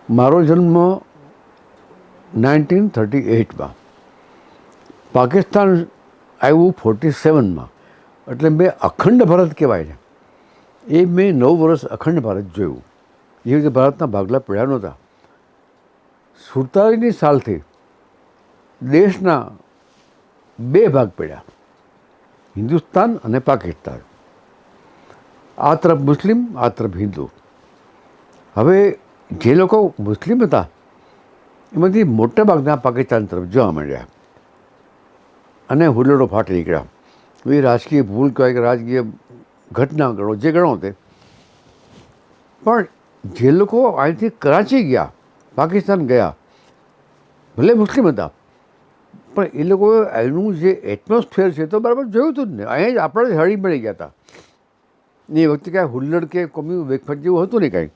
મારો જન્મ 1938માં, પાકિસ્તાન આવ્યું 47માં, એટલે મેં અખંડ ભારત કહેવાય ને એ મેં 9 વર્ષ અખંડ ભારત જોયું. એ રીતે ભારતના ભાગલા પડ્યા નહોતા. 47ની સાલથી દેશના 2 ભાગ પડ્યા, હિન્દુસ્તાન અને પાકિસ્તાન. આ તરફ મુસ્લિમ, આ તરફ હિન્દુ. હવે જે લોકો મુસ્લિમ હતા એમાંથી મોટાભાગના પાકિસ્તાન તરફ જવા માંડ્યા અને હુલ્લડો ફાટી નીકળ્યા. એ રાજકીય ભૂલ કહેવાય કે રાજકીય ઘટના ગણો, જે ગણો તે. પણ જે લોકો અહીંથી કરાચી ગયા, પાકિસ્તાન ગયા, ભલે મુસ્લિમ હતા, પણ એ લોકોએ એનું જે એટમોસ્ફિયર છે તો બરાબર જોયું હતું જ ને. અહીંયા જ આપણે હળી મળી ગયા હતા. એ વખતે કાંઈ હુલ્લડ કે કોમી વેકફટ જેવું હતું નહીં કાંઈ.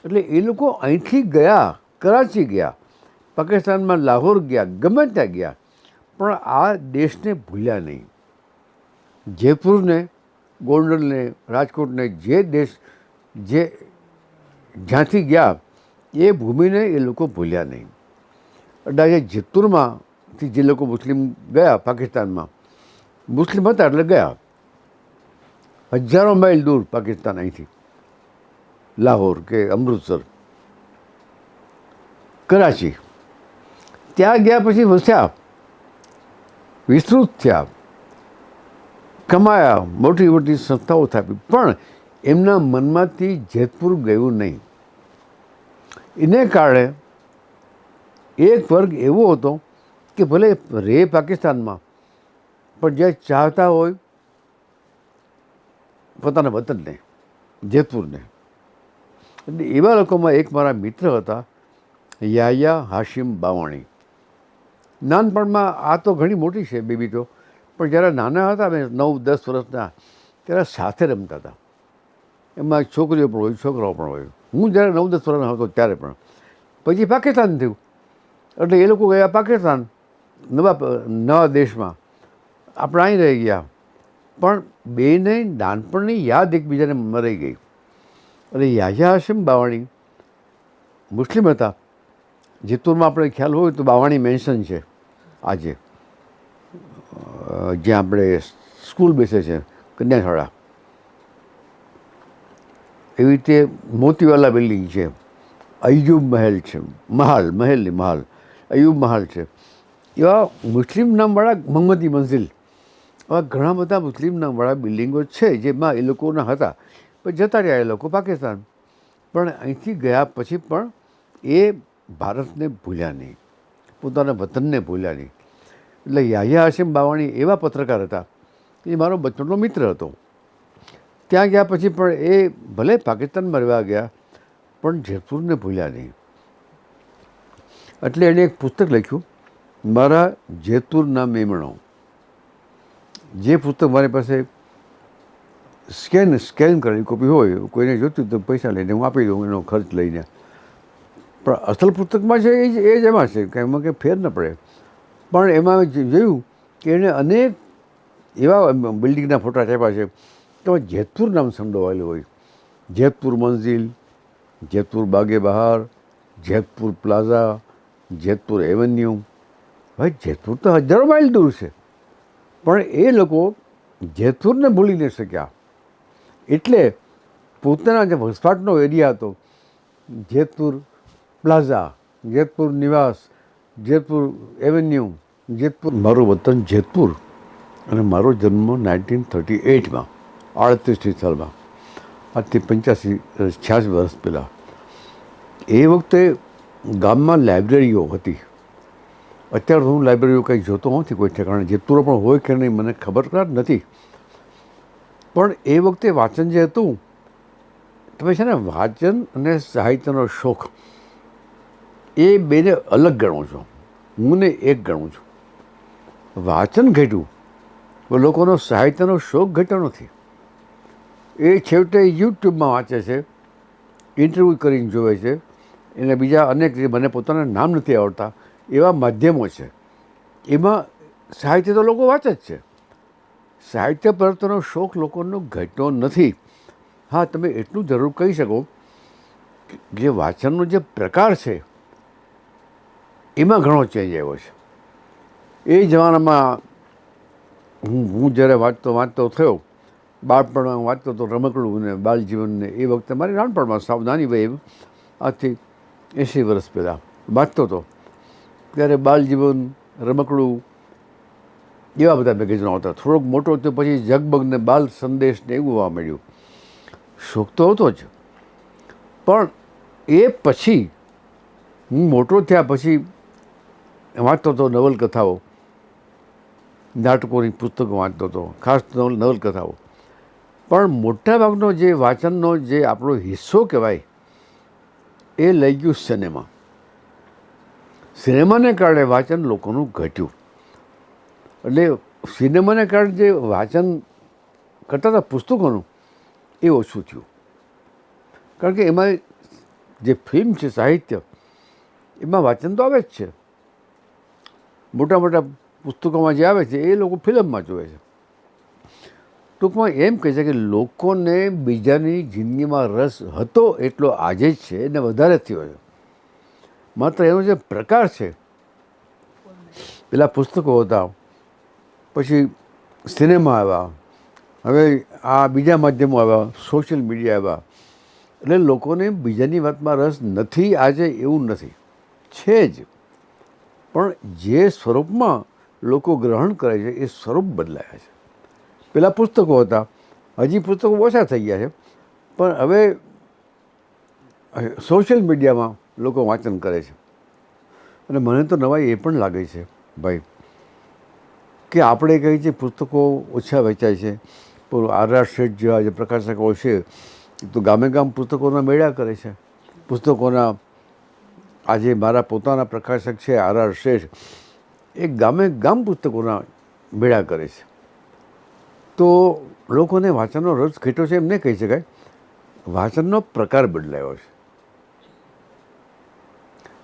એટલે એ લોકો અહીંથી ગયા, કરાચી ગયા, પાકિસ્તાનમાં લાહોર ગયા, ગમે ત્યાં ગયા, પણ આ દેશને ભૂલ્યા નહીં. જયપુરને, ગોંડલને, રાજકોટને, જે દેશ જે જ્યાંથી ગયા એ ભૂમિને એ લોકો ભૂલ્યા નહીં. એટલે આજે જેતપુરમાંથી જે લોકો મુસ્લિમ ગયા પાકિસ્તાનમાં, મુસ્લિમ હતા એટલે ગયા. હજારો માઇલ દૂર પાકિસ્તાન અહીંથી, લાહોર કે અમૃતસર, કરાચી, ત્યાં ગયા પછી વસ્યા, વિસ્તૃત થયા, કમાયા, મોટી મોટી સંસ્થાઓ સ્થાપી, પણ એમના મનમાંથી જેતપુર ગયું નહીં. એને કારણે એક વર્ગ એવો હતો કે ભલે રહે પાકિસ્તાનમાં, પણ જે ચાહતા હોય પોતાના વતનને, જેતપુરને. એટલે એવા લોકોમાં એક મારા મિત્ર હતા, યાહ્યા હાશિમ બાવાણી. નાનપણમાં આ તો ઘણી મોટી છે બેબી તો, પણ જ્યારે નાના હતા અમે 9-10 વર્ષના, ત્યારે સાથે રમતા હતા. એમાં છોકરીઓ પણ હોય, છોકરાઓ પણ હોય. હું જ્યારે 9-10 વર્ષનો હતો ત્યારે પણ. પછી પાકિસ્તાન થયું એટલે એ લોકો ગયા પાકિસ્તાન, નવા દેશમાં. આપણે અહીં રહી ગયા, પણ બેને નાનપણની યાદ એકબીજાને મરાઈ ગઈ. અને યાહ્યા હાશિમ બાવાણી મુસ્લિમ હતા. જેતપુરમાં આપણે ખ્યાલ હોય તો બાવાણી મેન્શન છે આજે, જ્યાં આપણે સ્કૂલ બેસે છે, કન્યાશાળા. એવી રીતે મોતીવાલા બિલ્ડિંગ છે, અય્યુબ મહેલ છે, મહાલ અય્યુબ મહાલ છે. એવા મુસ્લિમ નામવાળા મોહમ્મદી મંઝિલ, આવા ઘણા બધા મુસ્લિમ નામવાળા બિલ્ડિંગો છે જેમાં એ લોકોના હતા. પણ જતા રહ્યા એ લોકો પાકિસ્તાન. પણ અહીંથી ગયા પછી પણ એ ભારતને ભૂલ્યા નહીં, પોતાના વતનને ભૂલ્યા નહીં. એટલે યાહ્યા હાશિમ બાવાણી એવા પત્રકાર હતા, એ મારો બચપનનો મિત્ર હતો. ત્યાં ગયા પછી પણ એ ભલે પાકિસ્તાનમાં રહેવા ગયા, પણ જેતપુરને ભૂલ્યા નહીં. એટલે એણે એક પુસ્તક લખ્યું, મારા જેતપુરના મેમણો. જે પુસ્તક મારી પાસે સ્કેન કરેલી કોપી હોય, કોઈને જોતું તો પૈસા લઈને હું આપી દઉં એનો ખર્ચ લઈને. પણ અસલ પુસ્તકમાં છે એ જ એમાં છે, કંઈ એમાં કંઈ ફેર ન પડે. પણ એમાં જોયું કે એણે અનેક એવા બિલ્ડિંગના ફોટા છાપ્યા છે તો જેતપુર નામ સંડોવાયેલું હોય. જેતપુર મંઝિલ, જેતપુર બાગે બહાર, જેતપુર પ્લાઝા, જેતપુર એવન્યુ. ભાઈ જેતપુર તો હજારો માઇલ દૂર છે, પણ એ લોકો જેતપુરને ભૂલી ન શક્યા. એટલે પોતાના જે વસવાટનો એરિયા હતો, જેતપુર પ્લાઝા, જેતપુર નિવાસ, જેતપુર એવન્યુ, જેતપુર. મારું વતન જેતપુર અને મારો જન્મ 1938માં, 38ની સાલમાં, આજથી 85-86 વર્ષ પહેલાં. એ વખતે ગામમાં લાઇબ્રેરીઓ હતી. અત્યારે હું લાઇબ્રેરીઓ કંઈ જોતો નથી કોઈ ઠેકાણે, જેતપુરો પણ હોય કે નહીં મને ખબર નથી. પણ એ વખતે વાંચન જે હતું, તમે છે ને વાંચન અને સાહિત્યનો શોખ એ બેને અલગ ગણો છો. હું ને એક ગણું છું. વાંચન ઘટ્યું પણ લોકોનો સાહિત્યનો શોખ ઘટ્યો નથી. એ છેવટે યુટ્યુબમાં વાંચે છે, ઇન્ટરવ્યૂ કરીને જોવે છે, એને બીજા અનેક જે મને પોતાના નામ નથી આવડતા એવા માધ્યમો છે, એમાં સાહિત્ય તો લોકો વાંચે જ છે. સાહિત્ય પ્રત્યેનો શોખ લોકોનો ઘટ્યો નથી. હા, તમે એટલું જરૂર કહી શકો જે વાંચનનો જે પ્રકાર છે એમાં ઘણો ચેન્જ આવ્યો છે. એ જમાનામાં હું જ્યારે વાંચતો થયો, બાળપણમાં વાંચતો તો રમકડું ને બાલજીવનને, એ વખતે મારી નાનપણમાં સાવ નાની વય, આજથી 80 વર્ષ પહેલાં વાંચતો હતો, ત્યારે બાલજીવન, રમકડું એવા બધા મેગેઝીનો આવતા. થોડોક મોટો થયો પછી જગબગ ને બાલ સંદેશ ને એવું આવવા મળ્યું. શોખ તો હતો જ, પણ એ પછી હું મોટો થયા પછી વાંચતો હતો નવલકથાઓ, નાટકોની પુસ્તકો વાંચતો હતો, ખાસ નવલકથાઓ. પણ મોટાભાગનો જે વાંચનનો જે આપણો હિસ્સો કહેવાય એ લઈ ગયું સિનેમા. સિનેમાને કારણે વાંચન લોકોનું ઘટ્યું. એટલે સિનેમાને કારણે જે વાંચન કરતા હતા પુસ્તકોનું એ ઓછું થયું. કારણ કે એમાં જે ફિલ્મ છે, સાહિત્ય, એમાં વાંચન તો આવે જ છે. મોટા મોટા પુસ્તકોમાં જે આવે છે એ લોકો ફિલ્મમાં જોવે છે. ટૂંકમાં એમ કહે છે કે લોકોને બીજાની જિંદગીમાં રસ હતો એટલો આજે જ છે અને વધારે થયો છે. માત્ર એનો જે પ્રકાર છે, પેલા પુસ્તકો હતા, પછી સિનેમા આવ્યા, હવે આ બીજા માધ્યમો આવ્યા, સોશિયલ મીડિયા આવ્યા, એટલે લોકોને બીજાની વાતમાં રસ નથી આજે એવું નથી, છે જ. પણ જે સ્વરૂપમાં લોકો ગ્રહણ કરે છે એ સ્વરૂપ બદલાયા છે. પેલા પુસ્તકો હતા, હજી પુસ્તકો ઓછા થઈ ગયા છે, પણ હવે સોશિયલ મીડિયામાં લોકો વાંચન કરે છે. અને મને તો નવાઈ એ પણ લાગે છે ભાઈ કે આપણે કહીએ છીએ પુસ્તકો ઓછા વેચાય છે, પણ આર.આર. શેઠ જેવા જે પ્રકાશકો છે તો ગામે ગામ પુસ્તકોના મેળા કરે છે. પુસ્તકોના આજે મારા પોતાના પ્રકાશક છે આર.આર. શેઠ, એ ગામે ગામ પુસ્તકોના મેળા કરે છે. તો લોકોને વાંચનનો રસ ઘટ્યો છે એમ નહીં કહી શકાય, વાંચનનો પ્રકાર બદલાયો છે.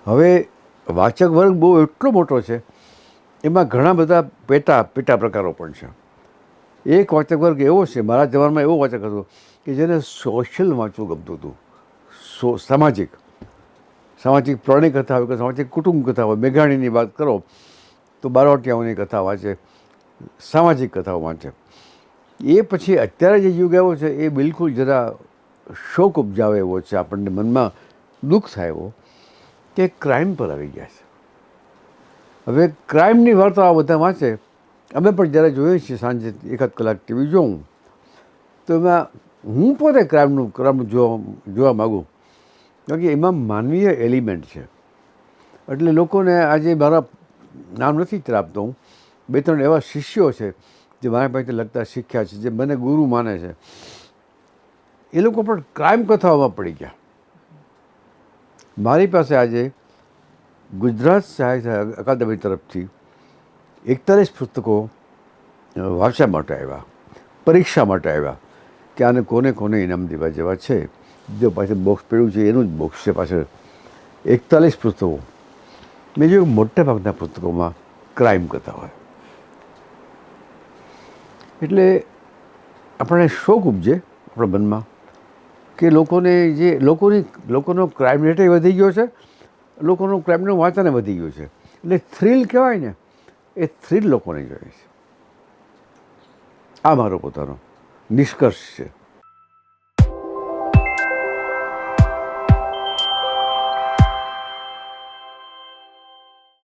હવે વાચક વર્ગ બહુ એટલો મોટો છે, એમાં ઘણા બધા પેટા પ્રકારો પણ છે. એક વાચક વર્ગ એવો છે, મારા જમાનામાં એવો વાચક હતો કે જેને સોશિયલ વાંચવું ગમતું હતું. સામાજિક પ્રાણી કથા હોય કે સામાજિક કુટુંબ કથા હોય, મેઘાણીની વાત કરો તો બારવટિયાઓની કથા વાંચે, સામાજિક કથાઓ વાંચે. એ પછી અત્યારે જે યુગ આવ્યો છે એ બિલકુલ જરા શોક ઉપજાવે એવો છે, આપણને મનમાં દુઃખ થાય એવો, કે ક્રાઇમ પર આવી ગયા છે. હવે ક્રાઇમની વાર્તા આ બધા વાંચે. અમે પણ જ્યારે જોઈએ છીએ સાંજે 1 કલાક ટીવી જોઉં તો એમાં હું પોતે ક્રાઇમ જોવા માગું, કારણ કે એમાં માનવીય એલિમેન્ટ છે. એટલે લોકોને આજે મારા નામ નથી આપતો હું, 2-3 એવા શિષ્યો છે જે મારા પાસે લગતા શીખ્યા છે, જે મને ગુરુ માને છે, એ લોકો પણ ક્રાઇમ કથાઓમાં પડી ગયા. મારી પાસે આજે ગુજરાત સાહિત્ય અકાદમી તરફથી 41 પુસ્તકો વાંચવા માટે આવ્યા, પરીક્ષા માટે આવ્યા કે આને કોને કોને ઇનામ દેવા જેવા છે. જો પાછળ બોક્સ પડ્યું છે એનું જ બોક્સ છે પાછળ. 41 પુસ્તકો. મેં જોયું મોટા ભાગના પુસ્તકોમાં ક્રાઇમ કથા હોય. એટલે આપણને શોખ ઉપજે આપણા મનમાં કે લોકોનો ક્રાઇમ રેટ વધી ગયો છે, લોકોનું ક્રાઇમનું વાંચન વધી ગયું છે. એટલે થ્રિલ કહેવાય ને, એ થ્રિલ લોકોને જોઈએ છે. આ મારો પોતાનો નિષ્કર્ષ છે.